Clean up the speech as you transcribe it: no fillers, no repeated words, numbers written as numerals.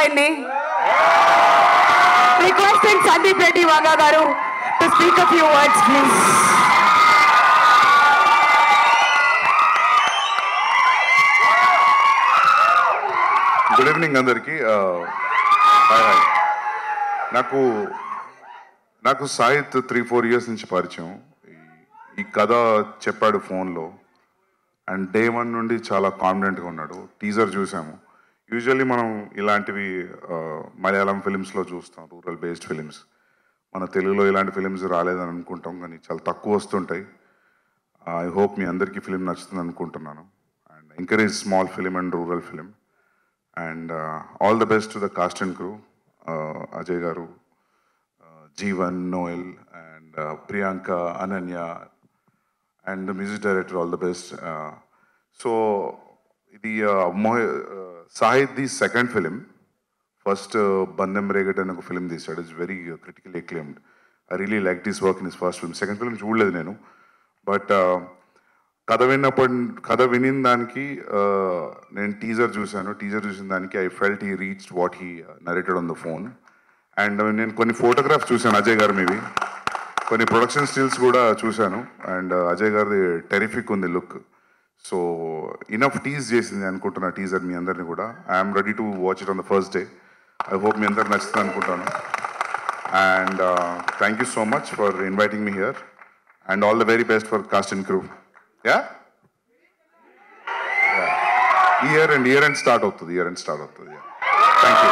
ఆయన్ని. రిక్వెస్టింగ్ సందీప్ రెడ్డి వంగ గారు to speak a few words please. Good evening అందరికీ. నాకు సాహిత్ 3-4 ఇయర్స్ నుంచి పరిచయం. ఈ కథ చెప్పాడు ఫోన్లో అండ్ డే 1 నుండి చాలా కాన్ఫిడెంట్గా ఉన్నాడు. టీజర్ చూసాము. యూజువల్లీ మనం ఇలాంటివి మలయాళం ఫిలిమ్స్లో చూస్తాం, రూరల్ బేస్డ్ ఫిలిమ్స్. మన తెలుగులో ఇలాంటి ఫిలిమ్స్ రాలేదని అనుకుంటాం, కానీ చాలా తక్కువ వస్తుంటాయి. ఐ హోప్ మీ అందరికీ ఫిలిం నచ్చుతుంది అనుకుంటున్నాను. And encourage small film and rural film. And all the best to the cast and crew, Ajay Garu, Jeevan, Noel, and Priyanka, Ananya, and the music director, all the best. So, the Sahid's second film, first Bandham Regat and a film this is very critically acclaimed. I really liked his work in his first film. Second film, చూడలేదు నేను, but కథ వినిన దానికి నేను teaser చూశాను. Teaser చూసిన దానికి I felt he reached what he narrated on the phone. And నేను కొన్ని ఫోటోగ్రాఫ్స్ చూశాను అజయ్ గారు మీవి, కొన్ని ప్రొడక్షన్ స్టిల్స్ కూడా చూశాను. అండ్ అజయ్ గారిది టెరిఫిక్ ఉంది లుక్. సో ఇనఫ్ టీజ్ చేసింది అనుకుంటున్నా టీజర్ మీ అందరినీ కూడా. I'm ready to watch it on the first day. I hope మీ అందరికి నచ్చుతుంది అనుకుంటాను. And thank you so much for inviting me here and all the very best for cast and crew. Yeah? Year end start అవుతుంది. Yeah. Thank you.